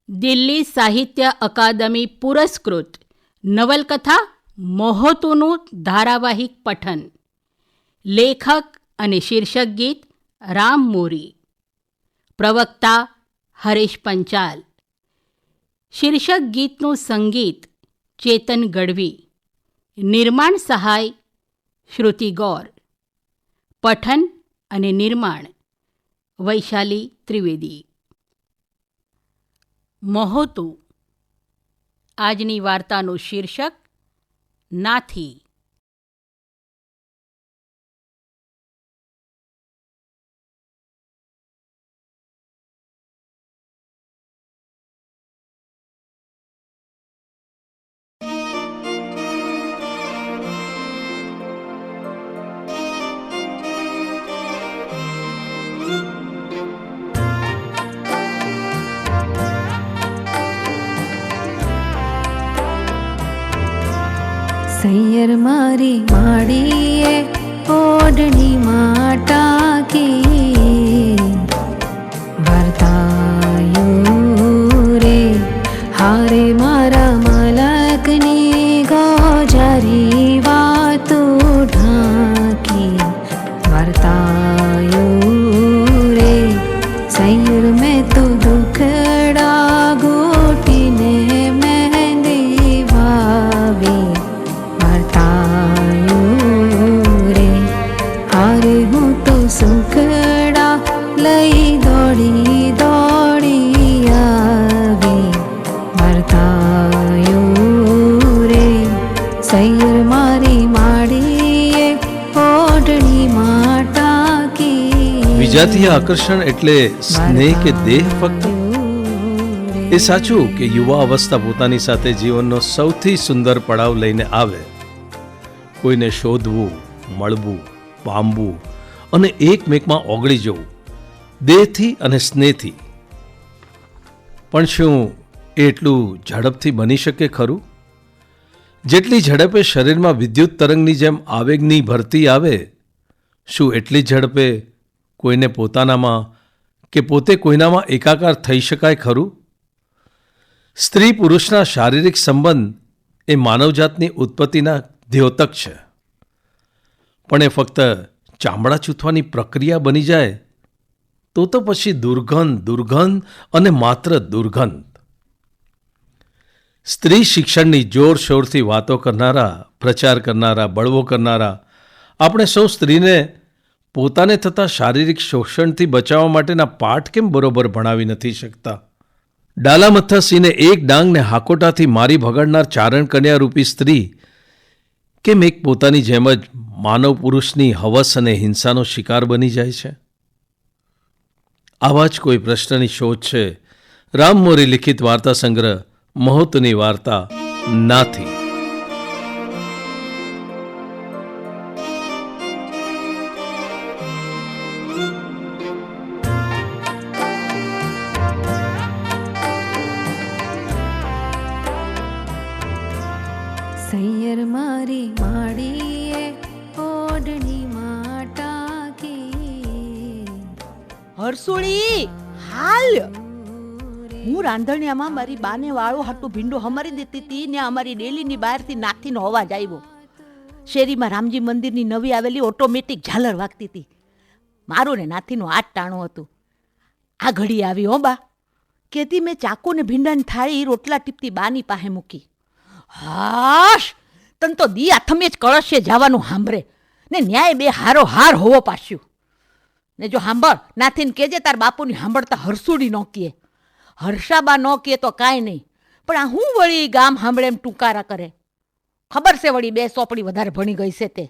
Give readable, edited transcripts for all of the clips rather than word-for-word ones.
દિલ્હી સાહિત્ય અકાદમી પુરસ્કૃત નવલકથા મોહતુનું ધારાવાહિક પઠન. લેખક અને શીર્ષક ગીત રામ મોરી. પ્રવક્તા હરેશ પંચાલ. શીર્ષક ગીતનું સંગીત ચેતન ગઢવી. નિર્માણ સહાય શ્રુતિ ગૌર. પઠન અને નિર્માણ વૈશાલી ત્રિવેદી. મોહોતું. આજની વાર્તાનું શીર્ષક નાથી. સૈયર મારી માડીએ ઓઢણી માટાકી વર્તાયું રે હારે મારા મલકની ગોજારી વાતો ઢાંકી વર્તાયું રે સૈયર મેં તો દુખડા ગોટીને મહેંદી વાવી સુખડા લઈ દોડી દોડી આવી વર્તાયું રે સૈયર મારી માડીએ ઓઢણી માટાકી. વિજાતીય આકર્ષણ એટલે સ્નેહ કે દેહ ફક્ત? એ સાચું કે યુવા અવસ્થા પોતાની સાથે જીવનનો સૌથી સુંદર પડાવ લઈને આવે. કોઈને શોધવું, મળવું, પામવું અને એકમેકમાં ઓગળી જવું, દેહથી અને સ્નેહથી. પણ શું એટલું ઝડપથી બની શકે ખરું? જેટલી ઝડપે શરીરમાં વિદ્યુત તરંગની જેમ આવેગની ભરતી આવે, શું એટલી ઝડપે કોઈને પોતાનામાં કે પોતે કોઈનામાં એકાકાર થઈ શકાય ખરું? સ્ત્રી પુરુષના શારીરિક સંબંધ એ માનવજાતની ઉત્પત્તિના દ્યોતક છે. પણ એ ફક્ત ચામડા ચૂથવાની પ્રક્રિયા બની જાય તો પછી દુર્ગંધ અને માત્ર દુર્ગંધ. સ્ત્રી શિક્ષણની જોરશોરથી વાતો કરનારા, પ્રચાર કરનારા, બળવો કરનારા આપણે સૌ સ્ત્રીને પોતાને થતા શારીરિક શોષણથી બચાવવા માટેના પાઠ કેમ બરોબર ભણાવી નથી શકતા? ડાલામથ્થા સિંહને એક ડાંગને હાકોટાથી મારી ભગાડનાર ચારણ કન્યા રૂપી સ્ત્રી કેમ એક પોતાની જેમ જ માનવ પુરુષની હવસ અને હિંસાનો શિકાર બની જાય છે? આવા જ કોઈ પ્રશ્નની શોધ છે રામ મોરી લિખિત વાર્તા સંગ્રહ મોહતુની વાર્તા નાથી. સૈયર મારી માડીએ ઓઢણી માટાકી. હરસુડી હાલ, હું રાંધણિયામાં મારી બાને વાળો હાટું ભીંડો હમારી દેતી હતી ને અમારી ડેલીની બહારથી નાથીનો અવાજ આવ્યો. શેરીમાં રામજી મંદિરની નવી આવેલી ઓટોમેટિક ઝાલર વાગતી હતી. મારું ને નાથીનું હાથ ટાણું હતું. આ ઘડી આવી હો બા, કેતી મેં ચાકુ ને ભીંડાની થાળી રોટલા ટીપતી બાની પાસે મૂકી. હાશ, તન તો દિયા થમે જ કળશે જવાનું સાંભળે ને ન્યાય બે હારો હાર હોવો પાછું. ને જો સાંભળ, નાથીને કેજે તાર બાપુની સાંભળતા હરસુડી ન કહે. હર્ષાબા ન કહે તો કાંઈ નહીં, પણ આ હું વળી ગામ સાંભળે એમ ટૂંકારા કરે. ખબર છે વળી 2 સોપડી વધારે ભણી ગઈ છે તે.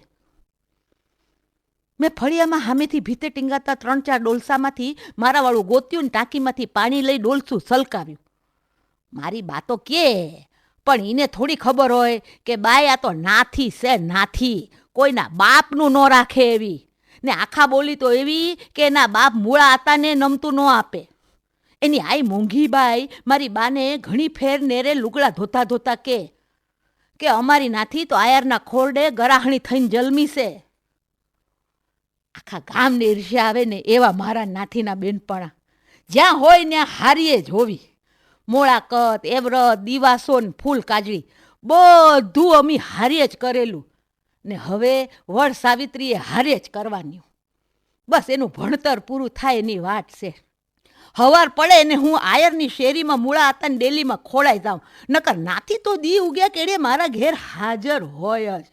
મેં ફળિયામાં સામેથી ભીતે ટીંગાતા 3-4 ડોલસામાંથી મારાવાળું ગોત્યું ને ટાંકીમાંથી પાણી લઈ ડોલસું સલકાવ્યું. મારી બા તો કે, પણ એને થોડી ખબર હોય કે બાય આ તો નાથી છે, નાથી કોઈના બાપનું ન રાખે એવી. ને આખા બોલી તો એવી કે એના બાપ મૂળા હતા ને નમતું ન આપે. એની આઈ મોંઘી બાઈ મારી બાને ઘણી ફેર નેરે લુગડા ધોતા ધોતા કે અમારી નાથી તો આયરના ખોરડે ગરાહણી થઈને જલમી છે. આખા ગામને ઈર્ષ્યા આવે ને એવા મારા નાથીના બેનપણા. જ્યાં હોય ત્યાં હારીએ જ હોવી. મોળાકત, એવરત, દીવાસો ને ફૂલ કાજળી બધું અમે હારે જ કરેલું ને હવે વડ સાવિત્રીએ હારે જ કરવાની. બસ એનું ભણતર પૂરું થાય એની વાટ છે. હવાર પડે ને હું આયરની શેરીમાં મૂળા હતા ને ડેલીમાં ખોળાઈ જાઉં, નકર નાથી તો દી ઉગ્યા કેડે મારા ઘેર હાજર હોય જ.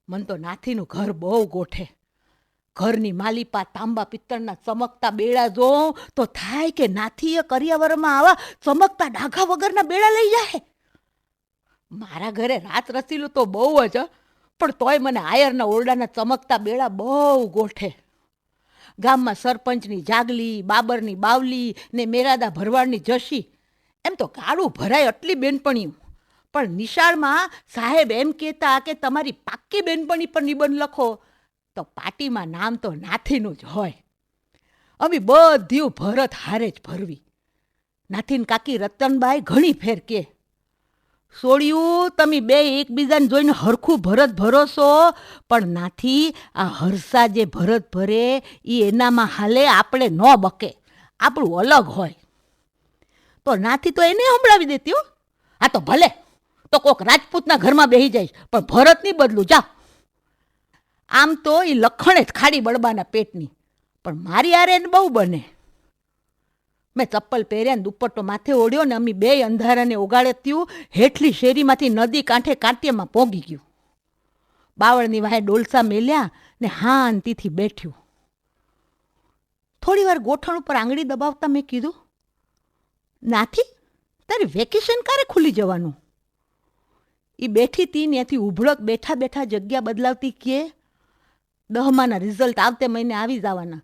મન તો નાથીનું ઘર બહુ ગોઠે. ઘરની માલિપા તાંબા પિત્તળના ચમકતા બેડા જોઉં તો થાય કે નાથીએ કરિયાવરમાં આવા ચમકતા ડાઘા વગરના બેડા લઈ જાય. મારા ઘરે રાત રસીલું તો બહુ જ, પણ તોય મને આયરના ઓરડાના ચમકતા બેડા બહુ ગોઠે. ગામમાં સરપંચની જાગલી, બાબરની બાવલી ને મેરાદા ભરવાડની જશી, એમ તો ગાડું ભરાય એટલી બેનપણીઓ. પણ નિશાળમાં સાહેબ એમ કહેતા કે તમારી પાક્કી બેનપણી પર નિબંધ લખો તો પાટીમાં નામ તો નાથીનું જ હોય. અમે બધ્યું ભરત હારે જ ભરવી. નાથીન કાકી રતનબાઈ ઘણી ફેર કે, સોળિયું તમે બે એકબીજાને જોઈને હરખું ભરત ભરોસો, પણ નાથી આ હરસા જે ભરત ભરે એ એનામાં હાલે, આપણે ન બકે, આપણું અલગ હોય. તો નાથી તો એને સંભળાવી દેતી હો. આ તો ભલે તો કોક રાજપૂતના ઘરમાં બેસી જાય, પણ ભરત નહીં બદલું જા. આમ તો એ લખણે જ ખાડી બળબાના પેટની, પણ મારી આરે એને બહુ બને. મેં ચપ્પલ પહેર્યા ને દુપટ્ટો માથે ઓઢ્યો ને અમે બે અંધારાને ઓગાળે ત્યું હેઠલી શેરીમાંથી નદી કાંઠે કાંટિયામાં પોગી ગયું. બાવળની વાહે ડોલસા મેલ્યા ને શાંતિથી બેઠ્યું. થોડી વાર ગોઠણ ઉપર આંગળી દબાવતા મેં કીધું, નાથી તારી વેકેશન ક્યારે ખુલી જવાનું? એ બેઠી તી ત્યાંથી ઉભળક બેઠા બેઠા જગ્યા બદલાવતી કે 10માના રિઝલ્ટ આવતે મહિને આવી જવાના.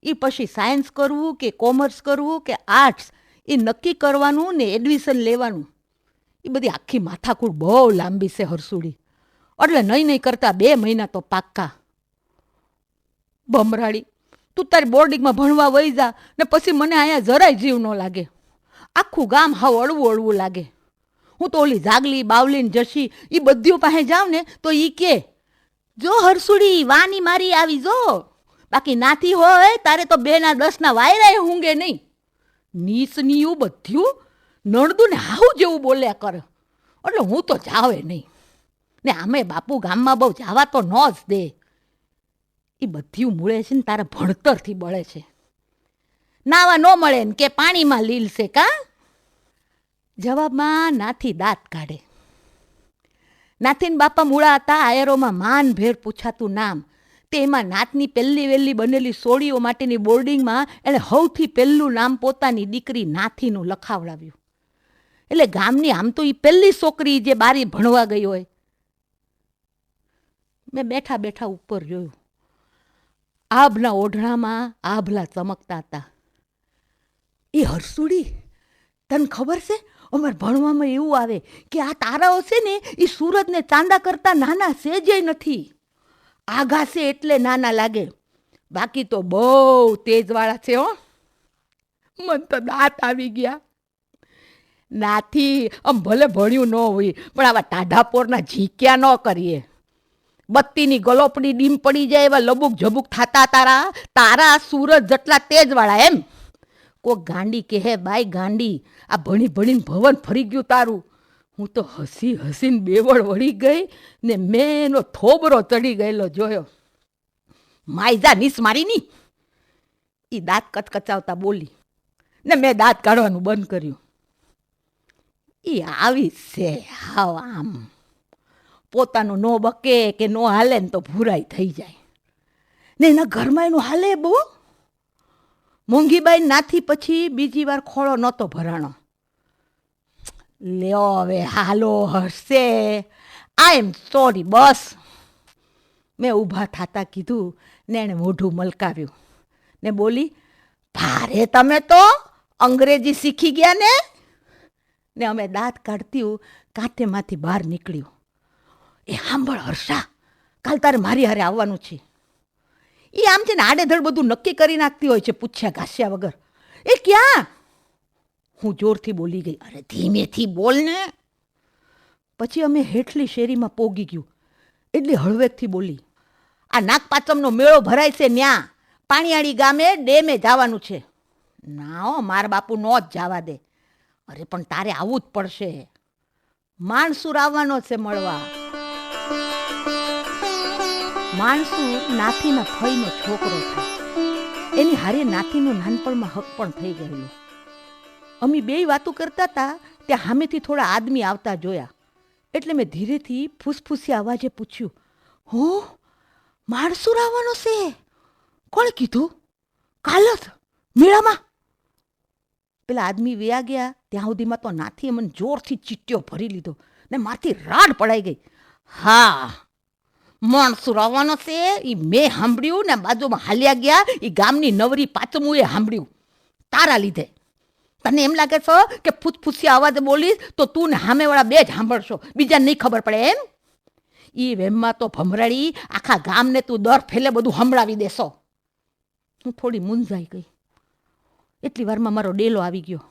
એ પછી સાયન્સ કરવું કે કોમર્સ કરવું કે આર્ટ્સ એ નક્કી કરવાનું ને એડમિશન લેવાનું. એ બધી આખી માથાકૂટ બહુ લાંબી છે હરસુડી, એટલે નહીં કરતા 2 મહિના તો પાક્કા. બમરાડી, તું તારી બોર્ડિંગમાં ભણવા વહી જા ને પછી મને અહીંયા જરાય જીવ ન લાગે. આખું ગામ હાવ અળવું અળવું લાગે. હું તો ઓલી જાગલી, બાવલી ને જશી એ બધીઓ પાસે જાઉં ને તો એ કે, જો હરસુડી વાની મારી આવી જો, બાકી નાથી હોય તારે તો 2ના 10ના વાયરાય હુંગે નહીં. નીચનીયું બધ્યું નણદું ને હાવું જેવું બોલ્યા કરે, એટલે હું તો જાવે નહીં. ને આમે બાપુ ગામમાં બહુ જાવા તો ન જ દે. એ બધ્યું મૂળે છે ને તારા ભણતરથી બળે છે. નાવા ન મળે ને કે પાણીમાં લીલ છે કા? જવાબમાં નાથી દાંત કાઢે. નાથીન બાપા મૂળા હતા આયરોમાં માનભેર પૂછાતું નામ. તેમાં નાતની પહેલી વહેલી બનેલી સોળીઓ માટેની બોર્ડિંગમાં એણે સૌથી પહેલું નામ પોતાની દીકરી નાથીનું લખાવડાવ્યું. એટલે ગામની આમ તો એ પહેલી છોકરી જે બારી ભણવા ગઈ હોય. મેં બેઠા બેઠા ઉપર જોયું. આભના ઓઢણામાં આભલા ચમકતા હતા. એ હરસુડી, તને ખબર છે અમારે ભણવામાં એવું આવે કે આ તારાઓ છે ને એ સૂરજ ને ચાંદા કરતા નાના સેજે નથી. આઘા છે એટલે નાના લાગે, બાકી તો બહુ તેજવાળા છે હો. મન તો દાંત આવી ગયા. નાથી આમ ભલે ભણ્યું ન હોય પણ આવા ટાઢાપોરના ઝીક્યા ન કરીએ. બત્તીની ગલોપડી ડીમ પડી જાય એવા લબુક ઝબુક થતા તારા સૂરજ જેટલા તેજવાળા એમ. કોક ગાંડી કે હે બાઈ ગાંડી, આ ભણી ભણીને ભવન ફરી ગયું તારું. હું તો હસી હસીને બેવડ વળી ગઈ ને મેં એનો થોબરો ચડી ગયેલો જોયો. માયજા નીસ મારી ની, એ દાંત કચકચાવતા બોલી ને મેં દાંત કાઢવાનું બંધ કર્યું. એ આવી છે હાવ આમ, પોતાનું નો બકે કે નો હાલે ને તો ભૂરાઈ થઈ જાય ને એના ઘરમાં એનું હાલે બહુ. મોંઘીબાઈ નાથી પછી બીજી વાર ખોળો નહોતો ભરાણો. લ્યો હવે હાલો હશે, આઈ એમ સોરી બસ. મેં ઊભા થતા કીધું ને એણે મોઢું મલકાવ્યું ને બોલી, ભારે તમે તો અંગ્રેજી શીખી ગયા ને અમે દાંત કાઢતી કાંઠેમાંથી બહાર નીકળ્યું. એ સાંભળ હર્ષા, કાલ તારે મારી હારે આવવાનું છે. એ આમ છે ને આડેધડ બધું નક્કી કરી નાખતી હોય છે પૂછ્યા ઘાસ્યા વગર. એ ક્યાં? હું જોરથી બોલી ગઈ, અરે ધીમેથી બોલ ને. પછી અમે હેઠલી શેરીમાં પોગી ગયું એટલે હળવેકથી બોલી, આ નાગપાચમનો મેળો ભરાય છે ન્યા પાણીયાળી ગામે ડેમે જવાનું છે. ના મારા બાપુ નો જ જવા દે. અરે પણ તારે આવવું જ પડશે, માણસુર આવવાનો છે મળવા. માણસુર નાથીના ફઈનો છોકરો થાય. એની હારે નાથીનું નાનપણમાં હક પણ થઈ ગયેલું. અમે બેય વાતો કરતા હતા ત્યાં સામેથી થોડા આદમી આવતા જોયા એટલે મેં ધીરેથી ફૂસફૂસી અવાજે પૂછ્યું, હો માણસુર આવવાનો છે? કોણે કીધું? કાલ જ મેળામાં? પેલા આદમી વ્યા ગયા ત્યાં સુધીમાં તો નાથીએ મને જોરથી ચીટ્યો ભરી લીધો ને મારથી રાડ પડાઈ ગઈ. હા, માણસુર આવવાનો છે એ મેં સાંભળ્યું ને બાજુમાં હાલ્યા ગયા એ ગામની નવરી પાંચમું એ સાંભળ્યું તારા લીધે. તને એમ લાગે છે કે ફૂસફૂસિયા અવાજે બોલીશ તો તું ને સામેવાળા બે જ સાંભળશો, બીજાને નહીં ખબર પડે એમ? એ વેમમાં તો ભમરાડી આખા ગામને તું દર ફેલે બધું સંભળાવી દેશો. હું થોડી મૂંઝાઈ ગઈ. એટલી વારમાં મારો ડેલો આવી ગયો.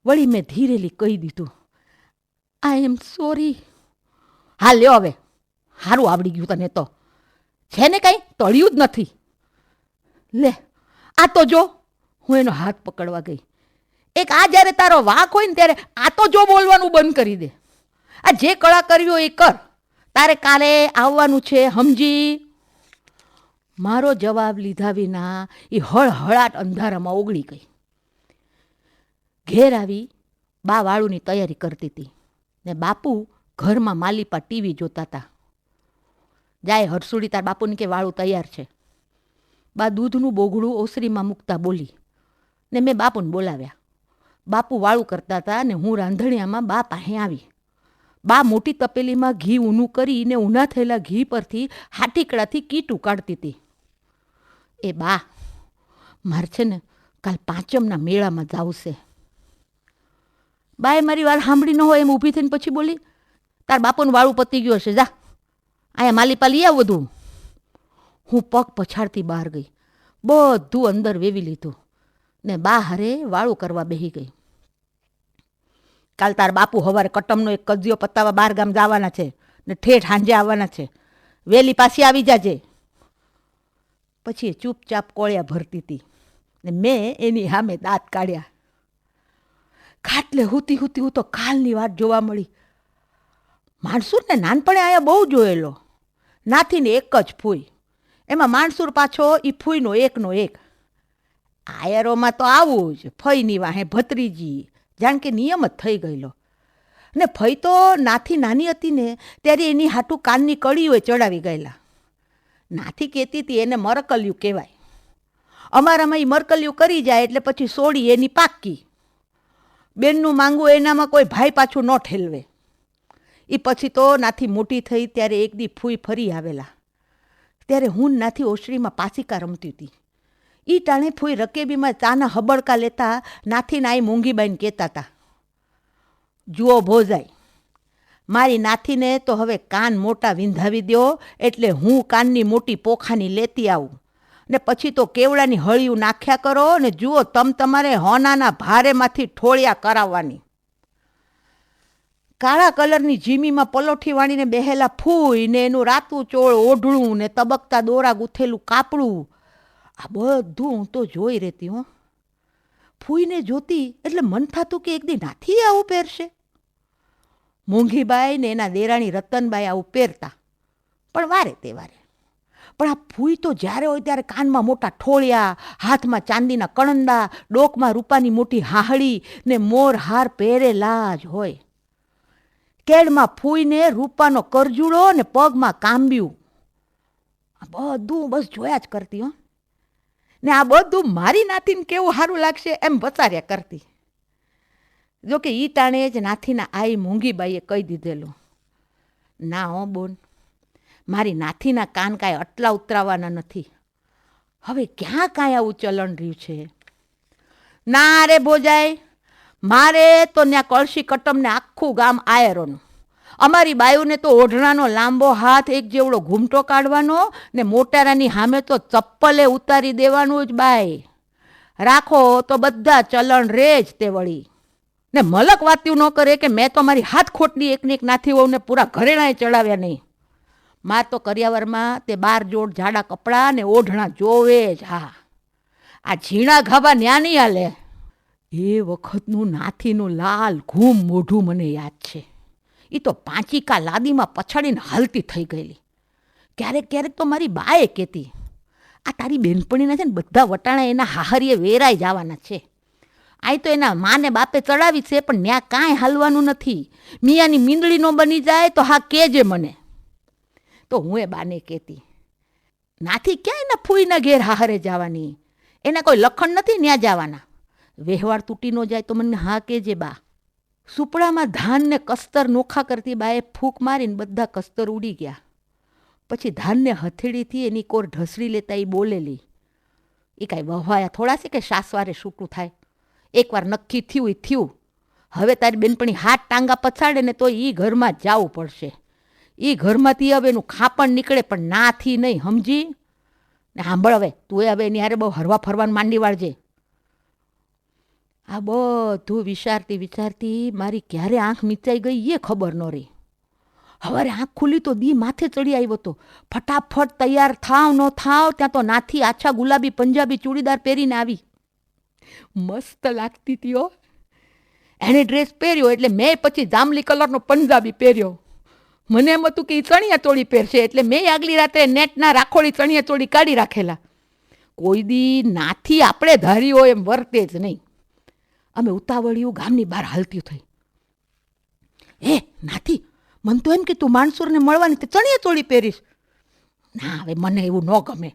વળી મેં ધીરેલી કહી દીધું, આઈ એમ સોરી. હા લ્યો હવે, સારું આવડી ગયું તને તો. છે ને કાંઈ તળિયું જ નથી. લે આ તો જો. હું એનો હાથ પકડવા ગઈ. એક આ જ્યારે તારો વાંક હોય ને ત્યારે આ તો જો બોલવાનું બંધ કરી દે. આ જે કળા કરવી હોય એ કર. તારે કાલે આવવાનું છે સમજી. મારો જવાબ લીધા વિના એ હળહળાટ અંધારામાં ઓગળી ગઈ. ઘેર આવી બા વાળુની તૈયારી કરતી હતી ને બાપુ ઘરમાં માલીપા ટીવી જોતા હતા. જાય હરસુડી તાર બાપુને કે વાળું તૈયાર છે. બા દૂધનું બોગડું ઓસરીમાં મૂકતા બોલી ને મેં બાપુને બોલાવ્યા. બાપુ વાળું કરતા હતા ને હું રાંધણિયામાં બા પાસે આવી. બા મોટી તપેલીમાં ઘી ઊનું કરીને ઊના થયેલા ઘી પરથી હાટીકડાથી કીટું કાઢતી હતી. એ બા, મારે છે ને કાલ પાંચમના મેળામાં જાવું છે. બાએ મારી વાત સાંભળી ન હોય એમ ઊભી થઈને પછી બોલી, તાર બાપુનું વાળું પતી ગયું હશે, જા અહીંયા માલીપા લઈ આવ બધું. હું પગ પછાડતી બહાર ગઈ. બધું અંદર વેવી લીધું ને બા હારે વાળું કરવા બેસી ગઈ. કાલ તાર બાપુ હવારે કટમનો એક કજિયો પતાવવા બાર ગામ જવાના છે ને ઠેઠ હાંજે આવવાના છે. વેલી પાછી આવી જાજે. પછી એ ચૂપચાપ કોળિયા ભરતી હતી ને મેં એની સામે દાંત કાઢ્યા. ખાટલે હુતી હુતી હું તો કાલની વાત જોવા મળી. માણસુરને નાનપણે આયા બહુ જોયેલો. નાથીને એક જ ફૂઈ, એમાં માણસુર પાછો એ ફૂઈનો એકનો એક. આયરોમાં તો આવું જ, ફઈની વાહે ભત્રીજી, જાણ કે નિયમ જ થઈ ગયેલો. ને ફઈ તો નાથી નાની હતી ને ત્યારે એની હાટું કાનની કળીઓએ ચડાવી ગયેલા. નાથી કહેતી હતી એને મરકલિયું કહેવાય. અમારામાં એ મરકલિયું કરી જાય એટલે પછી સોડી એની પાકી. બેનનું માંગવું એનામાં કોઈ ભાઈ પાછું ન ઠેલવે. એ પછી તો નાથી મોટી થઈ ત્યારે એક દી ફૂઈ ફરી આવેલા. ત્યારે હું નાથી ઓસરીમાં પાસિકા રમતી હતી. એ ટાણે ફૂઈ રકેબીમાં ચાના હબડકા લેતા નાથીને આઈ મૂંગીબાઈને કહેતા હતા, જુઓ ભોજાઈ, મારી નાથીને તો હવે કાન મોટા વિંધાવી દો એટલે હું કાનની મોટી પોખાની લેતી આવું ને પછી તો કેવડાની હળિયું નાખ્યા કરો ને જુઓ તમારે હોનાના ભારેમાંથી ઠોળિયા કરાવવાની. કાળા કલરની જીમીમાં પલોઠી વાળીને બેહેલા ફૂઈ ને એનું રાતું ચોળ ઓઢળું ને તબકતા દોરા ગૂથેલું કાપડું, આ બધું હું તો જોઈ રહેતી. હો, ફૂઈને જોતી એટલે મન થતું કે એક દી નાથી આવું પહેરશે. મોંઘીબાઈ ને એના દેરાણી રતનબાઈ આવું પહેરતા, પણ વારે તે વારે. પણ આ ફૂઈ તો જ્યારે હોય ત્યારે કાનમાં મોટા ઠોળિયા, હાથમાં ચાંદીના કણંદા, ડોકમાં રૂપાની મોટી હાહડી ને મોર હાર પહેરેલા જ હોય. કેળમાં ફૂઈને રૂપાનો કરજુડો ને પગમાં કાંબ્યું. આ બધું બસ જોયા જ કરતી. હો, ને આ બધું મારી નાથીને કેવું સારું લાગશે એમ બચાર્યા કરતી. જોકે ઈ ટાણે જ નાથીના આઈ મૂંગીબાઈએ કહી દીધેલું, ના હો બોન, મારી નાથીના કાન કાંઈ આટલા ઉતરાવાના નથી. હવે ક્યાં કાંઈ આવું ચલણ રહ્યું છે? ના રે ભોજાઈ, મારે તો ત્યાં કળશી કટમને આખું ગામ આયરોનું. અમારી બાયુને તો ઓઢણાનો લાંબો હાથ એક જેવડો ઘૂમટો કાઢવાનો ને મોટારાની સામે તો ચપ્પલે ઉતારી દેવાનું જ. બાય રાખો તો બધા ચલણ રે જ તે વળી. ને મલક વાત્યું ન કરે કે મેં તો મારી હાથ ખોટની એકને એક નાથી વહુને પૂરા ઘરેણાએ ચડાવ્યા નહીં. માર તો કરિયાવરમાં તે 12 જોડ જાડા કપડાં ને ઓઢણા જોવે જ. હા, આ ઝીણા ઘાબા ન્યા નહીં હાલે. એ વખતનું નાથીનું લાલ ઘૂમ મોઢું મને યાદ છે. એ તો પાંચીકા લાદીમાં પછાડીને હાલતી થઈ ગયેલી. ક્યારેક ક્યારેક તો મારી બાએ કહેતી, આ તારી બેનપણીના છે ને બધા વટાણા એના હાહરીએ વેરાઈ જવાના છે. આ તો એના માને બાપે ચડાવી છે, પણ ત્યાં કાંઈ હાલવાનું નથી. મિયાની મીંદડી ન બની જાય તો હા કહેજે મને. તો હું એ બાને કહેતી, નાથી ક્યાં એના ફૂઈના ઘેર હાહરે જવાની? એના કોઈ લખણ નથી ત્યાં જવાના. વ્યવહાર તૂટી ન જાય તો મને હા કહેજે બા. સુપડામાં ધાનને કસ્તર નોખા કરતી બાએ ફૂંક મારીને બધા કસ્તર ઉડી ગયા. પછી ધાનને હથેળીથી એની કોર ઢસડી લેતા એ બોલેલી, એ કાંઈ વહવાયા થોડા છે કે સાસવારે છૂટું થાય? એકવાર નક્કી થયું એ થયું. હવે તારી બેનપણી હાથ ટાંગા પછાડે ને તો એ ઘરમાં જ જવું પડશે. એ ઘરમાંથી હવે એનું ખાપણ નીકળે, પણ નાથી નહીં, સમજી ને? સાંભળ હવે, તું હવે એની હારે બહુ હરવા ફરવાનું માંડી વાળજે. આ બધું વિચારતી વિચારતી મારી ક્યારે આંખ મીચાઈ ગઈ એ ખબર ન રહી. હવારે આંખ ખુલી તો દી માથે ચડી આવ્યો હતો. ફટાફટ તૈયાર થાવ ન થાવ ત્યાં તો નાથી આછા ગુલાબી પંજાબી ચૂડીદાર પહેરીને આવી. મસ્ત લાગતી હતી હો. એણે ડ્રેસ પહેર્યો એટલે મેં પછી જાંબલી કલરનો પંજાબી પહેર્યો. મને એમ હતું કે એ ચણિયા ચોળી પહેરશે, એટલે મેં આગલી રાત્રે નેટના રાખોડી ચણિયા ચોળી કાઢી રાખેલા. કોઈ દી નાથી આપણે ધારી હોય એમ વર્તે જ નહીં. અમે ઉતાવળિયું ગામની બહાર હાલતી થઈ. એ નાથી, મને તો એમ કે તું માણસુરને મળવાની તે ચણિયા ચોળી પહેરીશ. ના, હવે મને એવું ન ગમે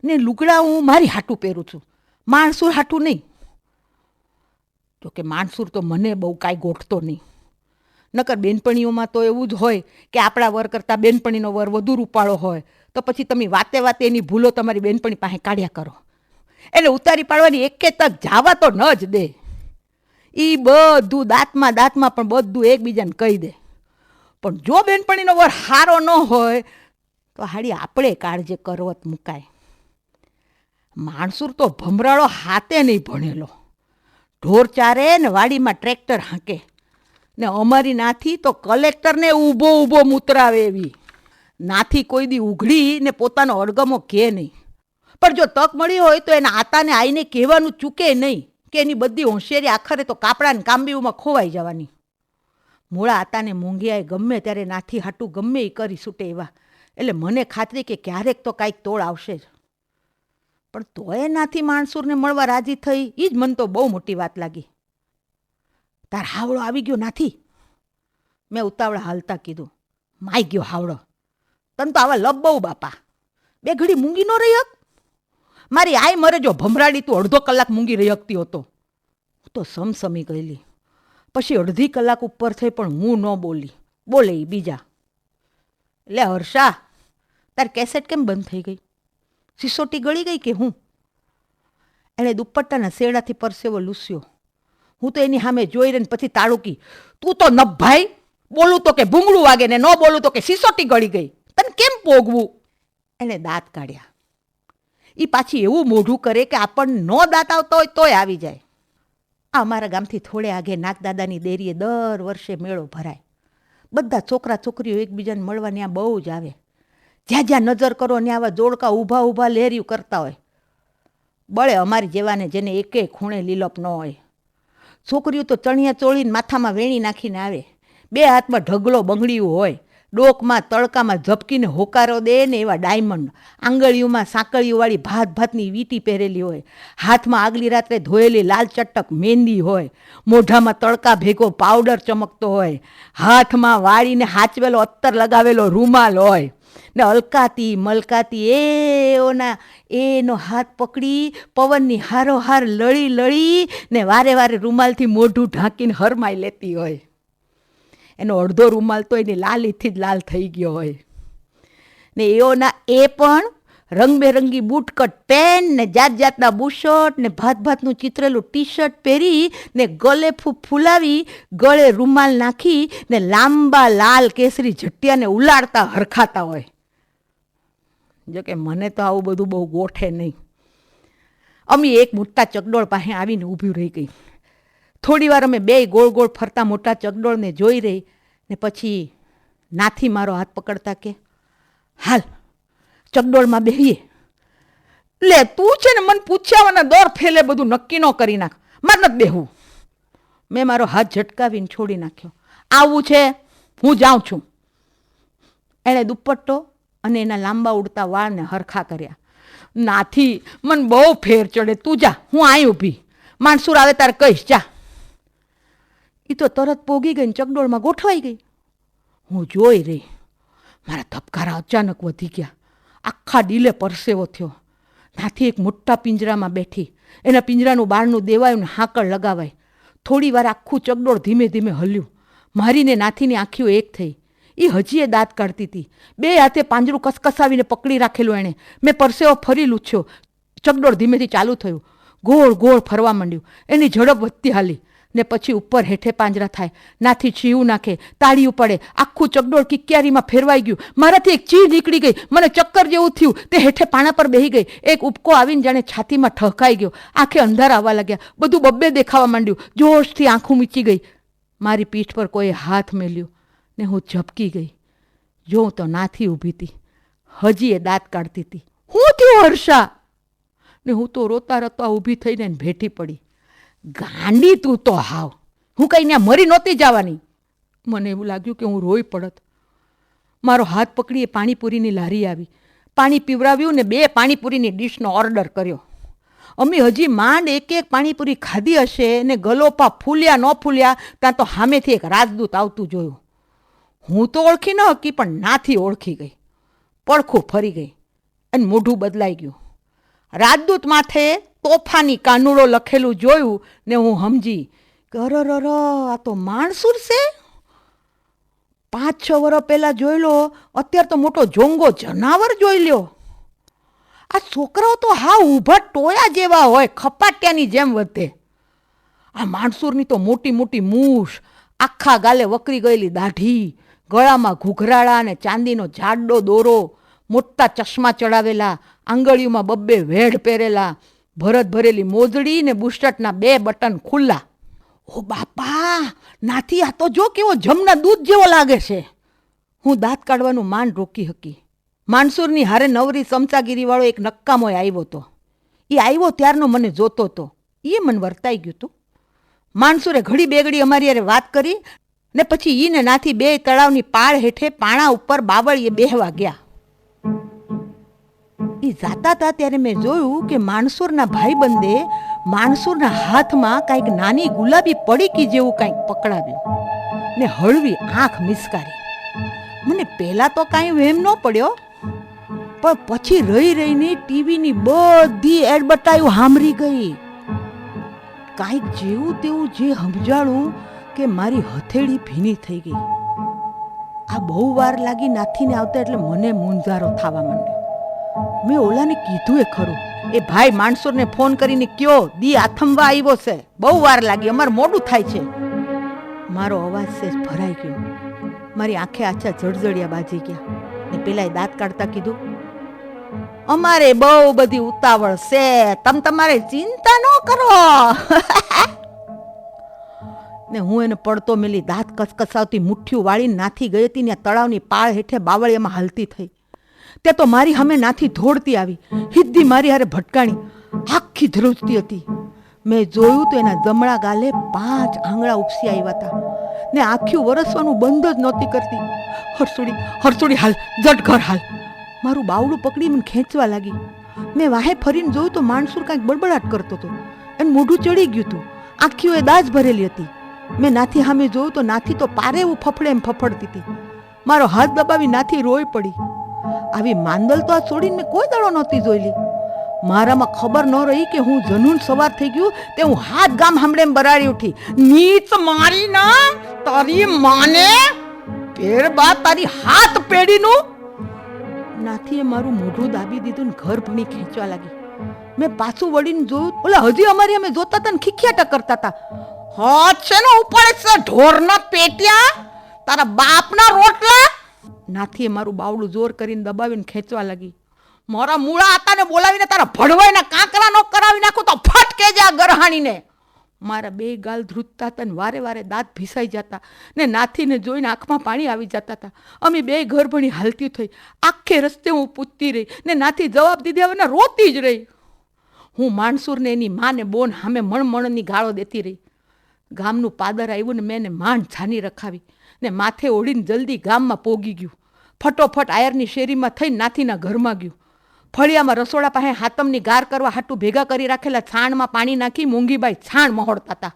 ને. લુગડા હું મારી હાટું પહેરું છું, માણસુર હાટું નહીં. જોકે માણસુર તો મને બહુ કાંઈ ગોઠતો નહીં. નકર બેનપણીઓમાં તો એવું જ હોય કે આપણા વર કરતાં બેનપણીનો વર વધુ રૂપાળો હોય તો પછી તમે વાતે વાતે એની ભૂલો તમારી બેનપણી પાસે કાઢ્યા કરો. એટલે ઉતારી પાડવાની એકે તક જાવા તો ન જ દે. એ બધું દાંતમાં પણ બધું એકબીજાને કહી દે. પણ જો બેનપણીનો વર હારો ન હોય તો હાડી આપણે કાળજે કરવત મુકાય. માણસુર તો ભમરાળો હાથે નહીં ભણેલો. ઢોર ચારે ને વાડીમાં ટ્રેક્ટર હાંકે ને અમારી નાથી તો કલેક્ટરને ઊભો ઊભો મૂતરાવે એવી. નાથી કોઈ દી ઉઘડી ને પોતાનો અડગમો કહે નહીં. પણ જો તક મળી હોય તો એના આતાને આઈને કહેવાનું ચૂકે નહીં કે એની બધી હોશિયારી આખરે તો કાપડાને કાંબીઓમાં ખોવાઈ જવાની. મોળા આતાને મૂંઘિયાએ ગમે ત્યારે નાથી હાટું ગમે એ કરી છૂટે એવા. એટલે મને ખાતરી કે ક્યારેક તો કાંઈક તોડ આવશે જ. પણ તોય નાથી માણસુરને મળવા રાજી થઈ એ જ મને તો બહુ મોટી વાત લાગી. તાર હાવડો આવી ગયો નાથી? મેં ઉતાવળા હાલતા કીધું. માઈ ગયો હાવડો? તને તો આવા લબ બહુ બાપા. બે ઘડી મૂંગી ન રહી હક? મારી આઈ મરે જો ભમરાડી તું અડધો કલાક મૂંગી રહી હકતી હતો. હું તો સમસમી ગયેલી. પછી અડધી કલાક ઉપર થઈ પણ હું ન બોલી. બોલે એ બીજા. એટલે હર્ષા, તાર કેસેટ કેમ બંધ થઈ ગઈ? સિસોટી ગળી ગઈ કે હું? એણે દુપટ્ટાના શેડાથી પરસેવો લૂસ્યો. હું તો એની સામે જોઈ રહીને પછી તાળુકી, તું તો નભાઈ, બોલું તો કે ભૂંગળું વાગે ને ન બોલું તો કે સિસોટી ગળી ગઈ. તને કેમ પોગવું? એણે દાંત કાઢ્યા. એ પાછી એવું મોઢું કરે કે આપણને નો દાંત આવતો હોય તોય આવી જાય. આ અમારા ગામથી થોડે આગે નાગદાદાની દેરીએ દર વર્ષે મેળો ભરાય. બધા છોકરા છોકરીઓ એકબીજાને મળવા ત્યાં બહુ જ આવે. જ્યાં જ્યાં નજર કરો ને આવા જોડકા ઊભા ઊભા લેરિયું કરતા હોય. બળે અમારી જેવાને જેને એકે ખૂણે લીલપ ન હોય. છોકરીઓ તો ચણિયા ચોળીને માથામાં વેણી નાખીને આવે. બે હાથમાં ઢગલો બંગડીયું હોય. ડોકમાં તડકામાં ઝપકીને હોકારો દે ને એવા ડાયમંડ. આંગળીઓમાં સાંકળીઓવાળી ભાત ભાતની વીંટી પહેરેલી હોય. હાથમાં આગલી રાત્રે ધોયેલી લાલ ચટક મહેંદી હોય. મોઢામાં તડકા ભેગો પાવડર ચમકતો હોય. હાથમાં વાળીને હાચવેલો અત્તર લગાવેલો રૂમાલ હોય. ને અલકાતી મલકાતી એનો હાથ પકડી પવનની હારોહાર લળી લળી ને વારે વારે રૂમાલથી મોઢું ઢાંકીને હરમાઈ લેતી હોય. એનો અડધો રૂમાલ તો એની લાલીથી જ લાલ થઈ ગયો હોય. ને એઓના એ પણ રંગબેરંગી બૂટકટ પેન્ટ ને જાત જાતના બુશર્ટ ને ભાત ભાતનું ચિત્રેલું ટી શર્ટ પહેરી ને ગળે ફૂલાવી ગળે રૂમાલ નાખી ને લાંબા લાલ કેસરી જટિયાને ઉલાડતા હરખાતા હોય. જોકે મને તો આવું બધું બહુ ગોઠે નહીં. અમી એક મોટા ચકડોળ પાસે આવીને ઊભી રહી ગઈ. થોડી વાર અમે બે ગોળ ગોળ ફરતા મોટા ચકડોળને જોઈ રહી ને પછી નાથી મારો હાથ પકડતા કે હાલ ચકડોળમાં બેહીએ. લે તું છે ને મને પૂછ્યાવાના દોર ફેલે બધું નક્કી ન કરી નાખ. મારે નથી બેહવું. મેં મારો હાથ ઝટકાવીને છોડી નાખ્યો. આવું છે, હું જાઉં છું. એણે દુપટ્ટો અને એના લાંબા ઉડતા વાળને હરખા કર્યા. નાથી મને બહુ ફેર ચડે, તું જા, હું અહીં ઊભી, માણસુર આવે તારે કહીશ, જા. એ તો તરત પોગી ગઈ ને ચકડોળમાં ગોઠવાઈ ગઈ. હું જોઈ રહી. મારા ધબકારા અચાનક વધી ગયા. આખા ડીલે પરસેવો થયો. નાથી એક મોટા પિંજરામાં બેઠી. એના પિંજરાનું બારણું દેવાયું ને હાકળ લગાવાય. થોડી વાર આખું ચકડોળ ધીમે ધીમે હલ્યું. મારીને નાથીની આંખીઓ એક થઈ. એ હજી એ દાંત કાઢતી હતી. બે હાથે પાંજરું કસકસાવીને પકડી રાખેલું એણે. મેં પરસેવો ફરી લૂછ્યો. ચકડોળ ધીમેથી ચાલુ થયું. ગોળ ગોળ ફરવા માંડ્યું. એની ઝડપ વધતી હાલી ને પછી ઉપર હેઠે પાંજરા થાય. નાથી છીવું નાખે, તાળીયું પડે. આખું ચકડોળ કિક્યારીમાં ફેરવાઈ ગયું. મારાથી એક ચી નીકળી ગઈ. મને ચક્કર જેવું થયું. તે હેઠે પાણા પર બેહી ગઈ. એક ઉપકો આવીને જાણે છાતીમાં ઠહકાઈ ગયો. આંખે અંધારા આવવા લાગ્યા. બધું બબ્બે દેખાવા માંડ્યું. જોશથી આંખું મીચી ગઈ. મારી પીઠ પર કોઈએ હાથ મેલ્યો ને હું ઝબકી ગઈ. જોઉં તો નાથી ઊભી હતી. હજી એ દાંત કાઢતી હતી. હું થયું હર્ષા? ને હું તો રોતા રોતા ઊભી થઈને ભેટી પડી. ગાંડી તું તો હાવ! હું કઈ ત્યાં મરી નહોતી જવાની. મને એવું લાગ્યું કે હું રોઈ પડત. મારો હાથ પકડી એ પાણીપુરીની લારી આવી. પાણી પીવડાવ્યું ને 2 પાણીપુરીની ડીશનો ઓર્ડર કર્યો. અમે હજી માંડ એક એક પાણીપુરી ખાધી હશે ને ગલોપા ફૂલ્યા ન ફૂલ્યા ત્યાં તો સામેથી એક રાજદૂત આવતું જોયું. હું તો ઓળખી ન હકી, પણ નાથી ઓળખી ગઈ. પડખું ફરી ગઈ અને મોઢું બદલાઈ ગયું. રાજદૂત માથે તોફાની કાનુડો લખેલું જોયું ને હું સમજી કે અરર, આ તો માણસુર છે. 5-6 વર્ષ પહેલાં જોઈ લો, અત્યારે તો મોટો જોંગો જનાવર જોઈ લ્યો. આ છોકરાઓ તો હા ઊભા ટોયા જેવા હોય, ખપાટિયાની જેમ વધે. આ માણસુરની તો મોટી મોટી મૂછ, આખા ગાલે વકરી ગયેલી દાઢી, ગળામાં ઘૂઘરાળા અને ચાંદીનો જાડો દોરો, મોટા ચશ્મા ચડાવેલા, આંગળીઓમાં 2 વેઢ પહેરેલા, ભરત ભરેલી મોજડી ને બુશર્ટના 2 બટન ખુલ્લા. ઓ બાપા, નાથી આ તો જો કેવો જમના દૂધ જેવો લાગે છે. હું દાંત કાઢવાનું માંડ રોકી હકી. માનસુરની હારે નવરી ચમચાગીરીવાળો એક નક્કામોય આવ્યો હતો. એ આવ્યો ત્યારનો મને જોતો હતો. એ મને વર્તાઈ ગયું હતું. માનસુરે ઘડી બેગડી અમારી યારે વાત કરી ને પછી ઈ ને નાથી 2 તળાવની પાળ હેઠે પાણા ઉપર બાવળીએ બેહવા ગયા. એ જાતા હતા ત્યારે મેં જોયું કે માણસુરના ભાઈબંધે માણસુરના હાથમાં કાંઈક નાની ગુલાબી પડીકી જેવું કાંઈક પકડાવ્યું ને હળવી આંખ મિસકારી. મને પહેલાં તો કાંઈ વહેમ ન પડ્યો, પણ પછી રહી રહીને ટીવીની બધી એડવર્ટાઈઝ સાંભળી ગઈ. કાંઈક જેવું તેવું જે સમજાણું કે મારી હથેળી ભીની થઈ ગઈ. આ બહુ વાર લાગી નાથીને આવતા એટલે મને મૂંઝારો થવા માંડ્યો. મેં ઓલાને કીધું એ ખરું, એ ભાઈ માણસોને ફોન કરીને કયો દી આથમવા આવ્યો છે, બહુ વાર લાગી, અમારે મોડું થાય છે. મારો અવાજ સેજ ભરાઈ ગયો. મારી આંખે આછા જળજળિયા બાજી ગયા ને પેલા દાંત કાઢતા કીધું, અમારે બહુ બધી ઉતાવળ છે, તમારે ચિંતા ન કરો. ને હું એને પડતો મેલી દાંત કસકસાવતી મુઠ્ઠીઓ વાળીને નાથી ગઈ હતી ને તળાવની પાળ હેઠે બાવળિયામાં હાલતી થઈ. તે તો મારી સામે નાથી ધોડતી આવી, હિદ્દી મારી હારે ભટકાણી, આખી ધ્રુજતી હતી. મેં જોયું તો એના જમણા ગાલે 5 આંગળા ઉપસી આવ્યા હતા ને આખું વરસવાનું બંધ જ નહોતી કરતી. હરસુડી હરસુડી હાલ, જટ ઘર હાલ. મારું બાવડું પકડી મને ખેંચવા લાગી. મેં વાહે ફરીને જોયું તો માણસુર કાંઈક બડબડાટ કરતો હતો. એને મોઢું ચડી ગયું હતું, આખીઓ એ દાજ ભરેલી હતી. મેં નાથી સામે જોયું તો નાથી તો પારે એવું ફફડે એમ ફફડતી હતી. મારો હાથ દબાવી નાથી રોઈ પડી. આવી માંદલ તો આ છોડીને મેં કોઈ દાડો નહોતી જોયેલી. મારામાં ખબર ન રહી કે હું જનૂન સવાર થઈ ગયું તે હું હાથ ગામ સાંભળે એમ બરાડી ઉઠી. નીચ મારી ના તારી માને પેર બા તારી હાથ પેઢીનું. નાથીએ મારું મોઢું દાબી દીધું ને ઘર ભણી ખેંચવા લાગી. મેં પાછું વળીને જોયું, ઓલા હજી અમારી અમે જોતા હતા ને ખીખિયાટા કરતા હતા. હાથ છે ને ઉપાડે છે ઢોરના પેટિયા, તારા બાપના રોટલા. નાથીએ મારું બાવડું જોર કરીને દબાવીને ખેંચવા લાગી. મારા મૂળા હતા ને બોલાવીને તારા ભડવાઈના કાંકરા નો કરાવી નાખું તો ફટકે જા ગરહાણીને. મારા 2 ગાલ ધ્રુજતા હતા ને વારે વારે દાંત ભીસાઈ જતા ને નાથીને જોઈને આંખમાં પાણી આવી જતા હતા. અમે 2 ઘર ભણી હાલતી થઈ. આખે રસ્તે હું પૂછતી રહી ને નાથી જવાબ દીધા વગર રોતી જ રહી. હું માણસુરને એની માને બોન સામે મણમણની ગાળો દેતી રહી. ગામનું પાદર આવ્યું ને મેં એને માંડ છાની રખાવી ને માથે ઓળીને જલ્દી ગામમાં પોગી ગયું. ફટોફટ આયરની શેરીમાં થઈને નાથીના ઘરમાં ગયું. ફળિયામાં રસોડા પાસે હાતમની ગાર કરવા હાટું ભેગા કરી રાખેલા છાણમાં પાણી નાખી મોંઘીબાઈ છાણ મહોળતા હતા.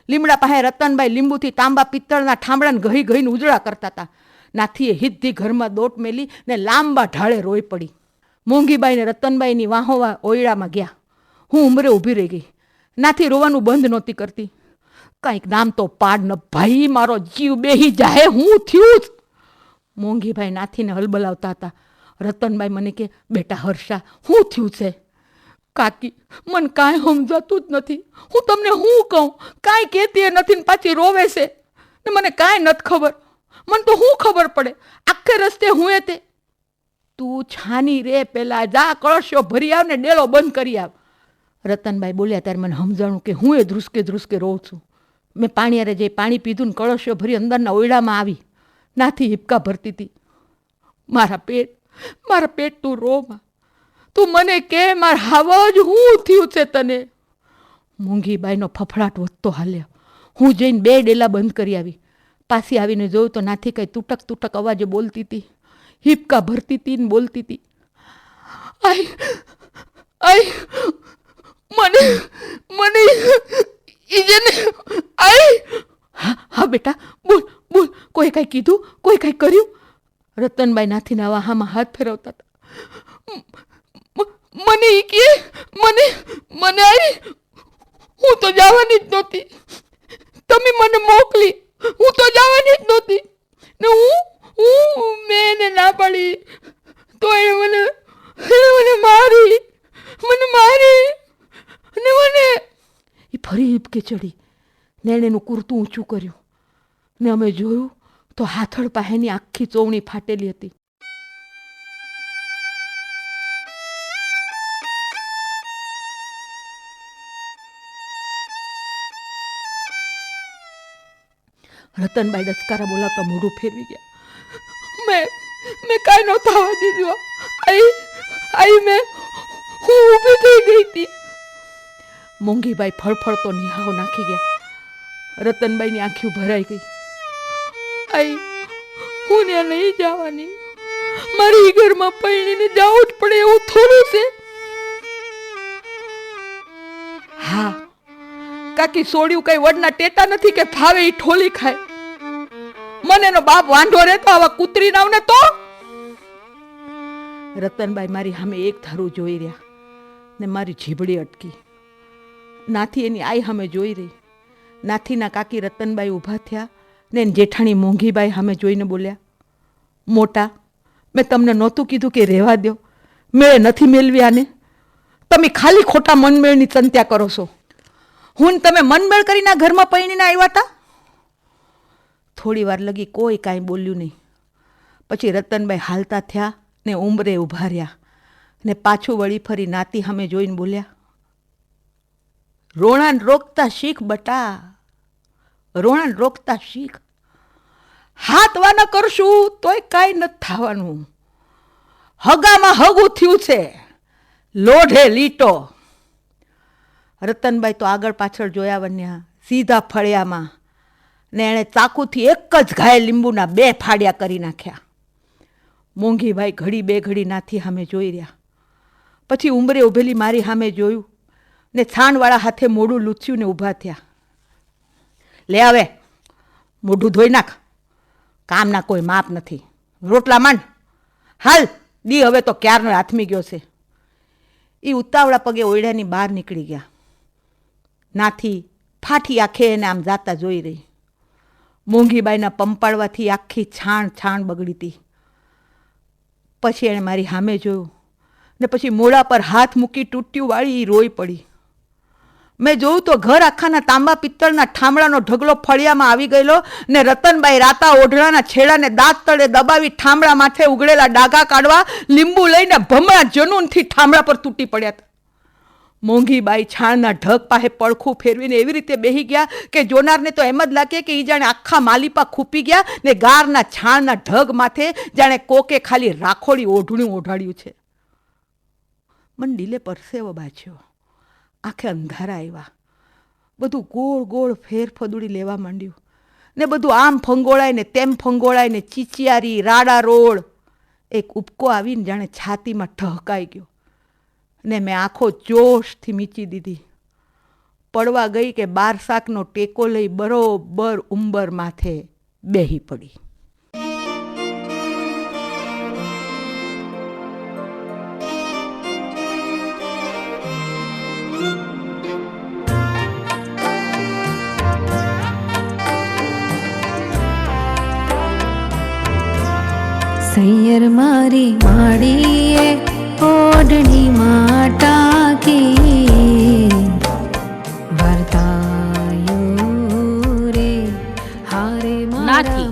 લીમડા પાસે રતનબાઈ લીંબુથી તાંબા પિત્તળના ઠામડાને ઘહી ઘહીને ઉજળા કરતા હતા. નાથીએ હિદ્ધી ઘરમાં દોટ મેલી ને લાંબા ઢાળે રોઈ પડી. મોંઘીબાઈ ને રતનબાઈની વાહોવા ઓયડામાં ગયા. હું ઉંમરે ઊભી રહી ગઈ. નાથી રોવાનું બંધ નહોતી કરતી. કંઈક નામ તો પાડ ન ભાઈ, મારો જીવ બેહી જાય, હું થયું જ. મોંઘીભાઈ નાથીને હલબલાવતા હતા. રતનબાઈ મને કે, બેટા હર્ષા, હું થયું છે? કાકી, મને કાંઈ સમજાતું જ નથી. હું તમને હું કહું? કાંઈ કહેતી નથી ને પાછી રોવે છે ને મને કાંઈ નથી ખબર. મને તો હું ખબર પડે? આખે રસ્તે હું એ તે. તું છાની રે, પેલા જા કળશો ભરી આવ ને ડેલો બંધ કરી આવ. રતનબાઈ બોલ્યા ત્યારે મને સમજાણું કે હું એ ધ્રુસકે ધ્રુસકે રોઉં છું. મેં પાણીયારે જઈ પાણી પીધું ને કળશો ભરી અંદરના ઓયડામાં આવી. નાથી હિપકા ભરતી હતી. મારા પેટ તું રોમાં, તું મને કે માર હાવજ હું થયું છે તને? મોંઘીબાઈનો ફફડાટ વધતો હાલ્યો. હું જઈને 2 ડેલા બંધ કરી આવી. પાછી આવીને જોયું તો નાથી કઈ તૂટક તૂટક અવાજે બોલતી હતી, હિપકા ભરતી હતી ને બોલતી હતી, આઈ મને ઈજને આઈ. હા બેટા, બોલ, કોઈ કઈ કીધું? કોઈ કઈ કર્યું? રતનબાઈ નાથીને આવા હામાં હાથ ફેરવતા હતા. મને ઈ કે મને આઈ, હું તો જવાની જ નહોતી. તમે મને મોકલી, હું તો જવાની જ નહોતી ને મેં એને ના પાડી તો એને મને મારી ને મને એ ફરી હિપકે ચડી ને એણે એનું કુર્તું ઊંચું કર્યું ને અમે જોયું તો હાથળ પાસેની આખી ચોવણી ફાટેલી હતી. રતનબાઈ ડચકારા બોલાવતા મોઢું ફેરવી ગયા. મેં કાંઈ નહોતા થવા દીધું. હું ઊભી થઈ ગઈ હતી. મોંઘીબાઈ ફળફળતો નિહાવ નાખી ગયા. રતનબાઈની આંખીઓ ભરાઈ ગઈ. હું ત્યાં નહીં જવાની. મારી ઘરમાં પૈણીને જવું જ પડે એવું થોડું છે. હા કાકી, સોડ્યું કઈ વડના ટેટા નથી કે ફાવે ઈ ઠોલી ખાય. મને એનો બાપ વાંઢો રહેતો આવા કૂતરી નાવને તો. રતનબાઈ મારી સામે એક ધારું જોઈ રહ્યા ને મારી જીભડી અટકી. નાથી એની આઈ સામે જોઈ રહી. નાથીના કાકી રતનબાઈ ઊભા થયા ને જેઠાણી મોંઘીબાઈ સામે જોઈને બોલ્યા, મોટા, મેં તમને નહોતું કીધું કે રહેવા દો? મેળે નથી મેળવી આને. તમે ખાલી ખોટા મનમેળની ચંત્યા કરો છો. હું તમે મનમેળ કરીને આ ઘરમાં પૈણીને આવ્યા હતા? થોડી વાર લગી કોઈ કાંઈ બોલ્યું નહીં. પછી રતનબાઈ હાલતા થયા ને ઉંબરે ઊભા રહ્યા ને પાછું વળી ફરી નાતી સામે જોઈને બોલ્યા, રોણાને રોકતા શીખ બટા, રોણાને રોકતા શીખ. હાથ વાના કરશું તોય કાંઈ નથી થવાનું. હગામાં હગું થયું છે, લોઢે લીટો. રતનબાઈ તો આગળ પાછળ જોયા વન્યા, સીધા ફળિયામાં ને એણે ચાકુથી એક જ ઘાય લીંબુના 2 ફાડ્યા કરી નાખ્યા. મોંઘીભાઈ ઘડી 2 ઘડી નાથી સામે જોઈ રહ્યા. પછી ઉંબરે ઉભેલી મારી સામે જોયું ને છાણવાળા હાથે મોઢું લૂછ્યું ને ઊભા થયા. લે હવે મોઢું ધોઈ નાખ, કામના કોઈ માપ નથી. રોટલા માંડ, હાલ દી હવે તો ક્યારનો હાથમી ગયો છે. એ ઉતાવળા પગે ઓયડાની બહાર નીકળી ગયા. નાથી ફાટી આંખે એને આમ જાતા જોઈ રહી. મોંઘીબાઈના પંપાળવાથી આખી છાણ બગડી હતી. પછી એણે મારી સામે જોયું ને પછી મોઢા પર હાથ મૂકી તૂટ્યું વાળી રોઈ પડી. મેં જોયું તો ઘર આખાના તાંબા પિત્તળના ઠામડાનો ઢગલો ફળિયામાં આવી ગયેલો ને રતનબાઈ રાતા ઓઢળાના છેડાને દાંત તળે દબાવી ઠામડા માથે ઉગડેલા ડાઘા કાઢવા લીંબુ લઈને ભમણા જનૂનથી ઠામડા પર તૂટી પડ્યા હતા. મોંઘીબાઈ છાણના ઢગ પાસે પડખું ફેરવીને એવી રીતે બેહી ગયા કે જોનારને તો એમ જ લાગે કે એ જાણે આખા માલીપા ખૂપી ગયા ને ગારના છાણના ઢગ માથે જાણે કોકે ખાલી રાખોડી ઓઢણું ઓઢાડ્યું છે. મને ડીલે પરસેવો બાજ્યો, આંખે અંધારા આવ્યા. બધું ગોળ ગોળ ફેરફદુડી લેવા માંડ્યું ને બધું આમ ફંગોળાય ને તેમ ફંગોળાય ને ચીચિયારી રાડા રોડ. એક ઉપકો આવીને જાણે છાતીમાં ઠહકાઈ ગયો ને મેં આંખો જોશથી મીચી દીધી. પડવા ગઈ કે બારસાકનો ટેકો લઈ બરોબર ઉંબર માથે બેહી પડી. સૈયર મારી માડીએ ઓઢણી માટાકી વર્તાયું રે હારે નાથી.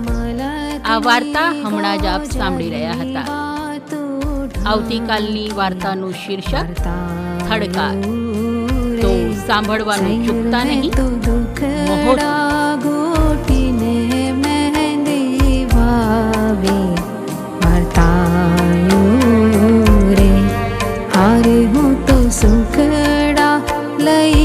આ વાર્તા હમણાં જ આપ સાંભળી રહ્યા હતા. આવતીકાલની વાર્તાનું શીર્ષક થડકાર. તો સાંભળવાનું ચૂકતા નહીં. ગોટીને મહેંદી વાવે વર્તાયું રે હારે હું તો સુખડા લઈ